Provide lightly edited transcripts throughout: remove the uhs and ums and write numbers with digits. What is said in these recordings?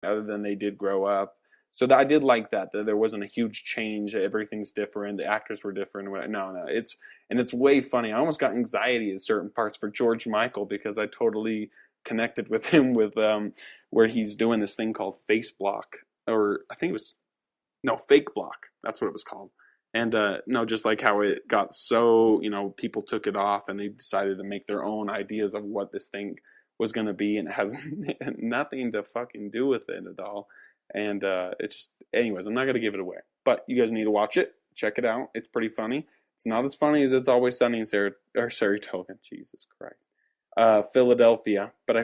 other than they did grow up. So I did like that there wasn't a huge change. Everything's different. The actors were different. No, it's way funny. I almost got anxiety at certain parts for George Michael because I totally connected with him with where he's doing this thing called face block, or I think it was no, fake block. That's what it was called. And no, just like how it got so, people took it off and they decided to make their own ideas of what this thing was going to be, and it has nothing to fucking do with it at all. And it's just, anyways, I'm not going to give it away. But you guys need to watch it. Check it out. It's pretty funny. It's not as funny as It's Always Sunny in Saratoga. Jesus Christ. Philadelphia. But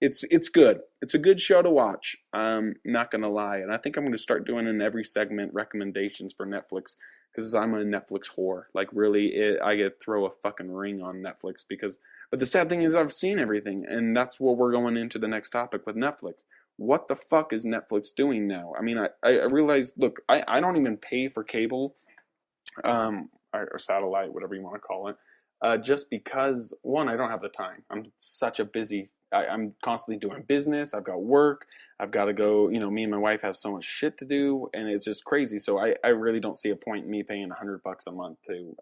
it's good. It's a good show to watch. Not gonna lie, and I think I'm gonna start doing in every segment recommendations for Netflix because I'm a Netflix whore. Like really, I get throw a fucking ring on Netflix because. But the sad thing is, I've seen everything, and that's what we're going into the next topic with Netflix. What the fuck is Netflix doing now? I mean, I realize. Look, I don't even pay for cable, or satellite, whatever you want to call it, just because one, I don't have the time. I'm such a busy. I'm constantly doing business. I've got work. I've got to go. Me and my wife have so much shit to do, and it's just crazy. So I really don't see a point in me paying $100 a month to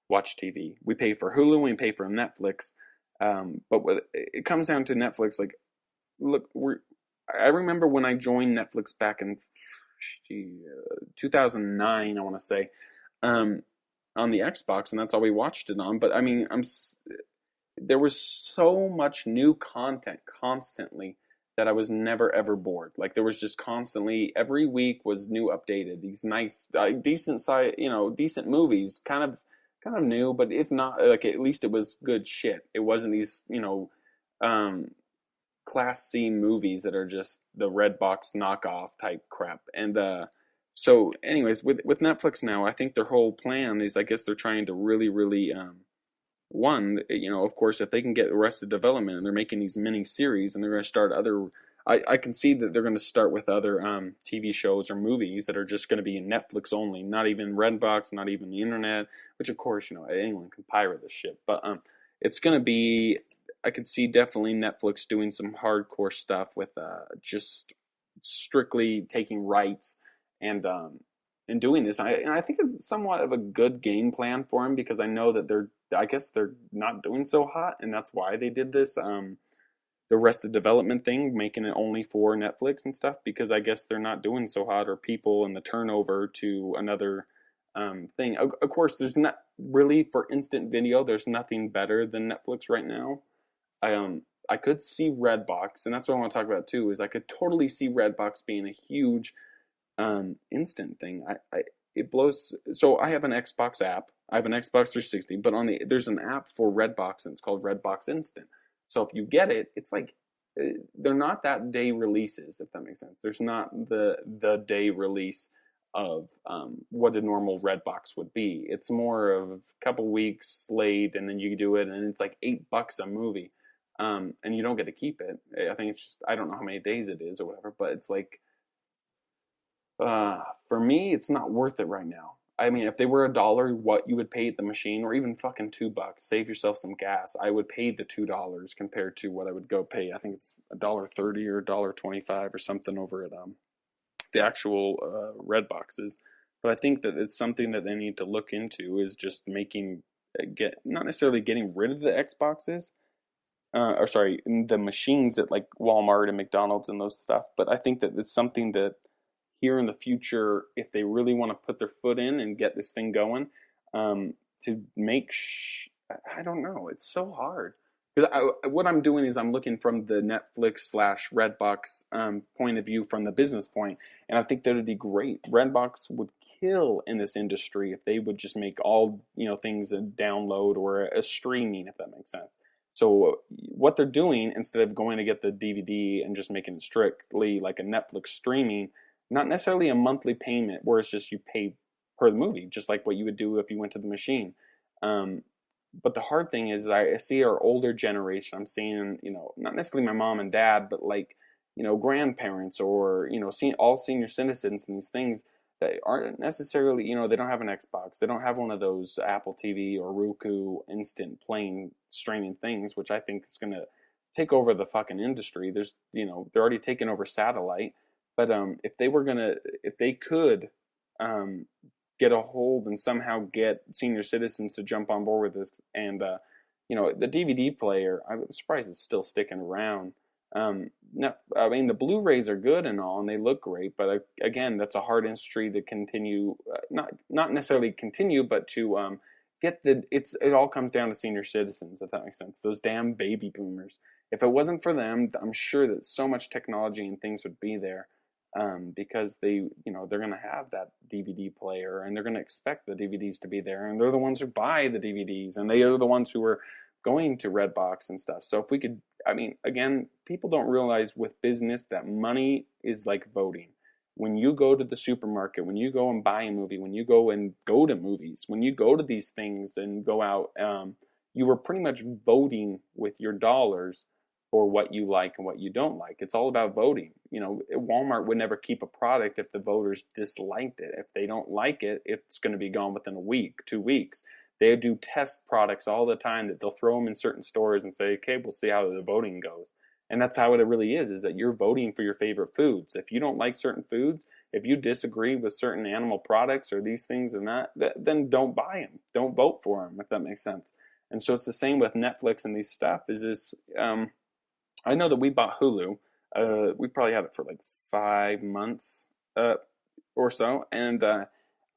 watch TV. We pay for Hulu. We pay for Netflix. But what it comes down to Netflix, like, look, I remember when I joined Netflix back in 2009. I want to say on the Xbox, and that's all we watched it on. But I mean, there was so much new content constantly that I was never ever bored. Like there was just constantly every week was new updated. These nice, decent movies, kind of new, but if not, like at least it was good shit. It wasn't these class C movies that are just the red box knockoff type crap. And so, anyways, with Netflix now, I think their whole plan is, I guess they're trying to really, really one, of course, if they can get Arrested Development and they're making these mini series and they're going to start other, I can see that they're going to start with other TV shows or movies that are just going to be in Netflix only, not even Redbox, not even the internet, which of course, anyone can pirate this shit. But it's going to be, I could see definitely Netflix doing some hardcore stuff with just strictly taking rights and doing this. And I think it's somewhat of a good game plan for them because I know that I guess they're not doing so hot, and that's why they did this, the Arrested Development thing, making it only for Netflix and stuff, because I guess they're not doing so hot, or people in the turnover to another thing. Of course, there's not really, for instant video, there's nothing better than Netflix right now. I could see Redbox, and that's what I want to talk about too, is I could totally see Redbox being a huge instant thing. It blows. So I have an Xbox app. I have an Xbox 360, but there's an app for Redbox, and it's called Redbox Instant. So if you get it, it's like they're not that day releases, if that makes sense. There's not the day release of what a normal Redbox would be. It's more of a couple weeks late, and then you do it, and it's like $8 a movie, and you don't get to keep it. I think it's just, I don't know how many days it is or whatever, but it's like. For me, it's not worth it right now. I mean, if they were $1, what you would pay at the machine, or even fucking $2, save yourself some gas. I would pay the $2 compared to what I would go pay. I think it's $1.30 or $1.25 or something over at the actual red boxes. But I think that it's something that they need to look into, is just not necessarily getting rid of the Xboxes, or sorry, the machines at like Walmart and McDonald's and those stuff. But I think that it's something that here in the future, if they really want to put their foot in and get this thing going, to make, I don't know, it's so hard. Because what I'm doing is I'm looking from the Netflix/Redbox point of view, from the business point, and I think that would be great. Redbox would kill in this industry if they would just make all things a download or a streaming, if that makes sense. So what they're doing, instead of going to get the DVD and just making it strictly like a Netflix streaming, not necessarily a monthly payment where it's just you pay per the movie, just like what you would do if you went to the machine. But the hard thing is, I see our older generation. I'm seeing, not necessarily my mom and dad, but like, grandparents, or, all senior citizens and these things that aren't necessarily, they don't have an Xbox. They don't have one of those Apple TV or Roku instant playing streaming things, which I think is going to take over the fucking industry. There's, they're already taking over satellite. But if they could um, get a hold and somehow get senior citizens to jump on board with this, and the DVD player, I'm surprised it's still sticking around. No, I mean the Blu-rays are good and all, and they look great, but again, that's a hard industry to continue. Not necessarily continue, but to it all comes down to senior citizens, if that makes sense. Those damn baby boomers. If it wasn't for them, I'm sure that so much technology and things would be there, because they're gonna have that DVD player, and they're gonna expect the DVDs to be there, and they're the ones who buy the DVDs, and they are the ones who are going to Redbox and stuff. So if we could, I mean, again, people don't realize with business that money is like voting. When you go to the supermarket, when you go and buy a movie, when you go to movies, when you go to these things and go out, you are pretty much voting with your dollars for what you like and what you don't like. It's all about voting. Walmart would never keep a product if the voters disliked it. If they don't like it, it's going to be gone within a week, 2 weeks. They do test products all the time that they'll throw them in certain stores and say, okay, we'll see how the voting goes. And that's how it really is that you're voting for your favorite foods. If you don't like certain foods, if you disagree with certain animal products or these things and that, then don't buy them. Don't vote for them, if that makes sense. And so it's the same with Netflix and these stuff. I know that we bought Hulu. We probably had it for like 5 months or so. And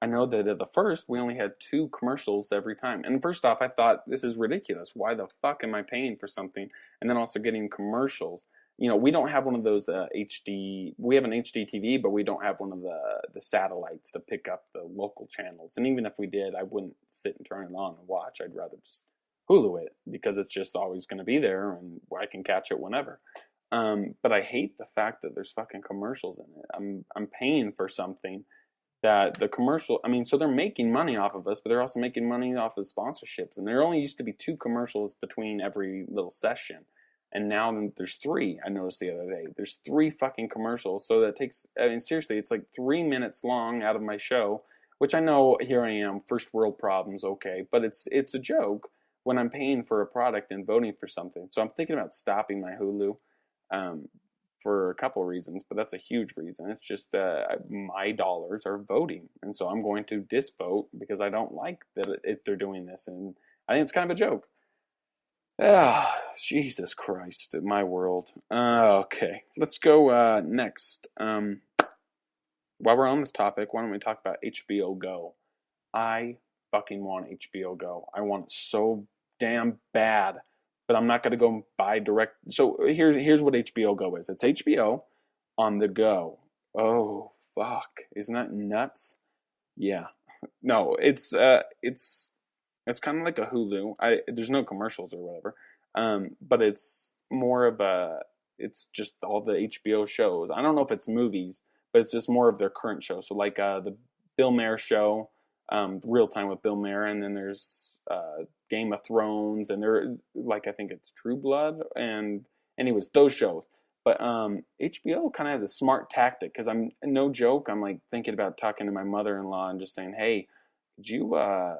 I know that at the first, we only had 2 commercials every time. And first off, I thought, this is ridiculous. Why the fuck am I paying for something and then also getting commercials? We don't have one of those HD. We have an HD TV, but we don't have one of the satellites to pick up the local channels. And even if we did, I wouldn't sit and turn it on and watch. I'd rather just Hulu it, because it's just always going to be there and I can catch it whenever. But I hate the fact that there's fucking commercials in it. I'm paying for something that the commercial, I mean, so they're making money off of us, but they're also making money off of sponsorships. And there only used to be 2 commercials between every little session. And now there's 3, I noticed the other day. There's 3 fucking commercials. So that takes, I mean, seriously, it's like 3 minutes long out of my show, which I know, here I am, first world problems, okay. But it's a joke when I'm paying for a product and voting for something. So I'm thinking about stopping my Hulu. For a couple of reasons, but that's a huge reason. It's just my dollars are voting, and so I'm going to disvote because I don't like that they're doing this, and I think it's kind of a joke. Ah, Jesus Christ, my world. Okay, let's go next. While we're on this topic, why don't we talk about HBO Go? I fucking want HBO Go. I want it so damn bad. But I'm not going to go and buy direct. So here's what HBO Go is. It's HBO on the go. Oh, fuck. Isn't that nuts? Yeah. No, it's kind of like a Hulu. There's no commercials or whatever. But it's more of it's just all the HBO shows. I don't know if it's movies, but it's just more of their current shows. So like the Bill Maher show, Real Time with Bill Maher, and then there's Game of Thrones, and they're like, I think it's True Blood, and anyways, those shows. But HBO kind of has a smart tactic, because I'm no joke, I'm like thinking about talking to my mother-in-law and just saying, hey, could you why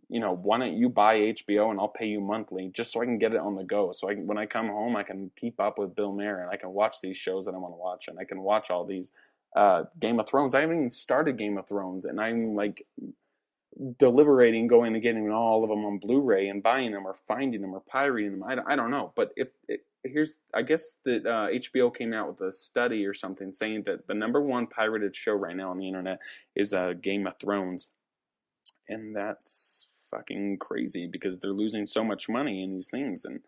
don't you buy HBO and I'll pay you monthly just so I can get it on the go, so when I come home I can keep up with Bill Maher and I can watch these shows that I want to watch, and I can watch all these Game of Thrones. I haven't even started Game of Thrones, and I'm like deliberating going and getting all of them on Blu-ray and buying them or finding them or pirating them. I don't know. But I guess that HBO came out with a study or something saying that the number 1 pirated show right now on the internet is Game of Thrones. And that's fucking crazy because they're losing so much money in these things. And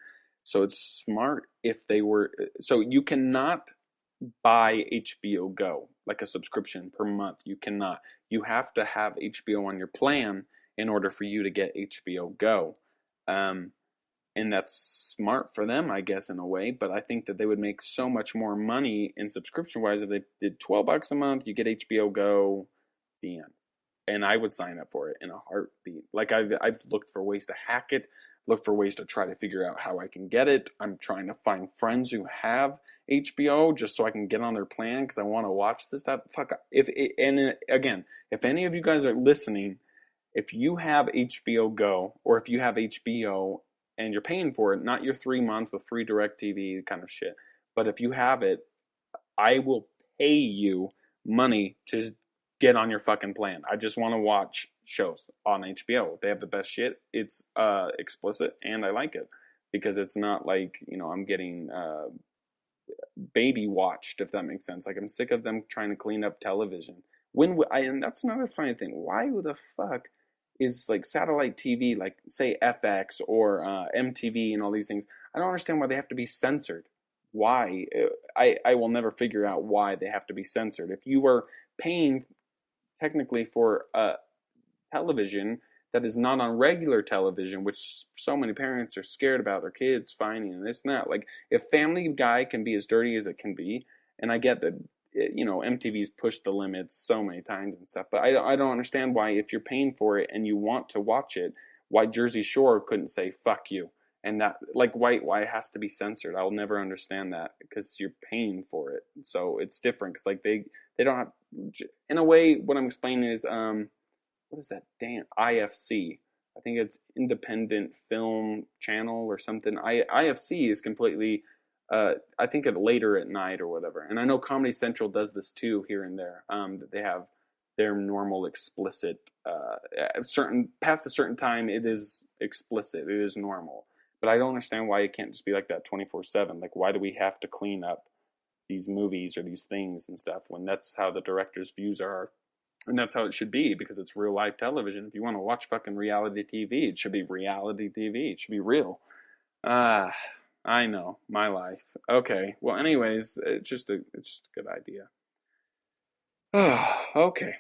so it's smart if they were, so you cannot buy HBO Go, like a subscription per month. You cannot. You have to have HBO on your plan in order for you to get HBO Go. And that's smart for them, I guess, in a way. But I think that they would make so much more money in subscription-wise if they did $12 a month. You get HBO Go, the end. And I would sign up for it in a heartbeat. Like I've looked for ways to hack it, looked for ways to try to figure out how I can get it. I'm trying to find friends who have HBO just so I can get on their plan because I want to watch this stuff. Fuck. Again, if any of you guys are listening, if you have HBO Go or if you have HBO and you're paying for it, not your 3 month with free direct TV kind of shit. But if you have it, I will pay you money to get on your fucking plan. I just want to watch shows on HBO. They have the best shit. It's explicit and I like it because it's not like, I'm getting baby watched, if that makes sense. Like, I'm sick of them trying to clean up television. And that's another funny thing. Why the fuck is like satellite TV, like say FX or MTV and all these things? I don't understand why they have to be censored. Why? I will never figure out why they have to be censored. If you were paying technically for television that is not on regular television, which so many parents are scared about their kids finding and this and that. Like, if Family Guy can be as dirty as it can be, and I get that, MTV's pushed the limits so many times and stuff, but I don't understand why, if you're paying for it and you want to watch it, why Jersey Shore couldn't say fuck you, and that, like, why it has to be censored. I'll never understand that, because you're paying for it, so it's different. Because like they don't have, in a way, what I'm explaining is what is that damn IFC? I think it's Independent Film Channel or something. IFC is completely, I think it later at night or whatever. And I know Comedy Central does this too here and there. That they have their normal explicit, past a certain time it is explicit, it is normal. But I don't understand why it can't just be like that 24/7. Like, why do we have to clean up these movies or these things and stuff when that's how the director's views are? And that's how it should be, because it's real life television. If you want to watch fucking reality TV, it should be reality TV. It should be real. I know, my life. Okay, well, anyways, it's just a good idea. Okay,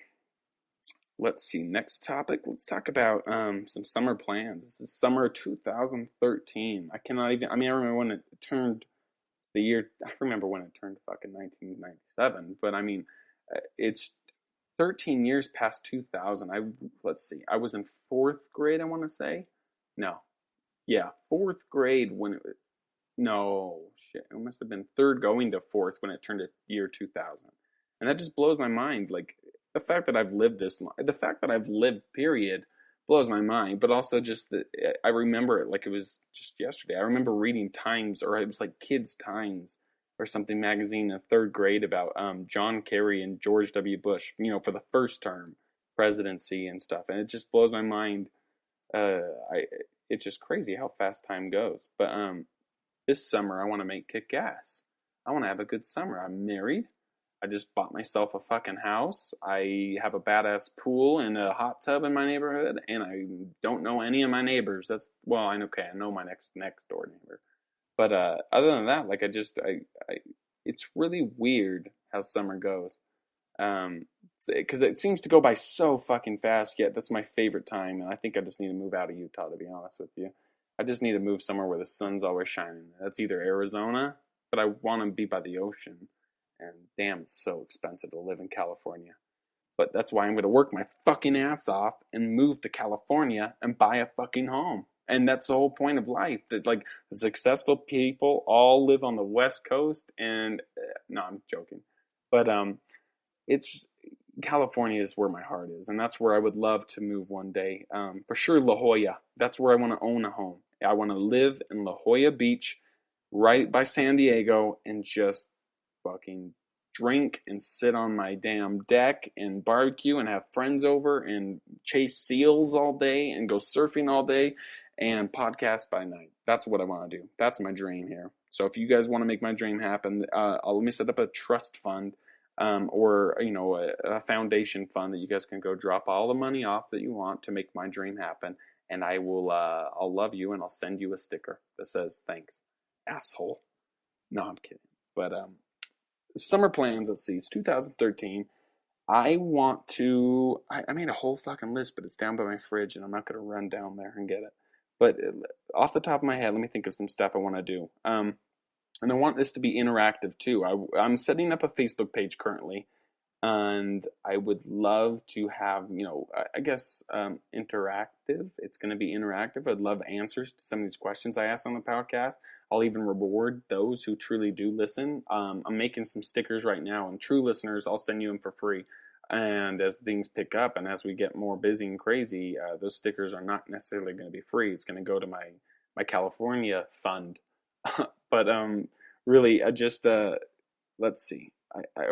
let's see. Next topic. Let's talk about some summer plans. This is summer 2013. I cannot even. I mean, I remember when it turned the year. I remember when it turned fucking 1997. But I mean, it's 13 years past 2000. Let's see. I was in fourth grade, I want to say. No. Yeah, fourth grade when it was. No, shit. It must have been third going to fourth when it turned to year 2000. And that just blows my mind. Like, the fact that I've lived this long, the fact that I've lived, period, blows my mind. But also just that I remember it like it was just yesterday. I remember reading Times, or it was like Kids Times or something magazine in third grade about John Kerry and George W. Bush, for the first term presidency and stuff. And it just blows my mind. It's just crazy how fast time goes. But this summer I want to kick ass. I want to have a good summer. I'm married. I just bought myself a fucking house. I have a badass pool and a hot tub in my neighborhood, and I don't know any of my neighbors. I know my next door neighbor. But other than that, like, it's really weird how summer goes. Because it seems to go by so fucking fast, yet that's my favorite time, and I think I just need to move out of Utah, to be honest with you. I just need to move somewhere where the sun's always shining. That's either Arizona, but I want to be by the ocean. And damn, it's so expensive to live in California. But that's why I'm going to work my fucking ass off and move to California and buy a fucking home. And that's the whole point of life. That, like, the successful people all live on the West Coast. And no, I'm joking. But it's California is where my heart is, and that's where I would love to move one day. For sure, La Jolla. That's where I want to own a home. I want to live in La Jolla Beach, right by San Diego, and just fucking drink and sit on my damn deck and barbecue and have friends over and chase seals all day and go surfing all day and podcast by night. That's what I want to do. That's my dream here. So if you guys want to make my dream happen, let me set up a trust fund, or a foundation fund that you guys can go drop all the money off that you want to make my dream happen, and I'll love you, and I'll send you a sticker that says thanks, asshole. No, I'm kidding. But summer plans, let's see, it's 2013. I made a whole fucking list, but it's down by my fridge, and I'm not going to run down there and get it. But off the top of my head, let me think of some stuff I want to do. And I want this to be interactive too. I'm setting up a Facebook page currently, and I would love to have, I guess, interactive. It's going to be interactive. I'd love answers to some of these questions I asked on the podcast. I'll even reward those who truly do listen. I'm making some stickers right now, and true listeners, I'll send you them for free. And as things pick up and as we get more busy and crazy, those stickers are not necessarily going to be free. It's going to go to my my California fund. But really, I just let's see. I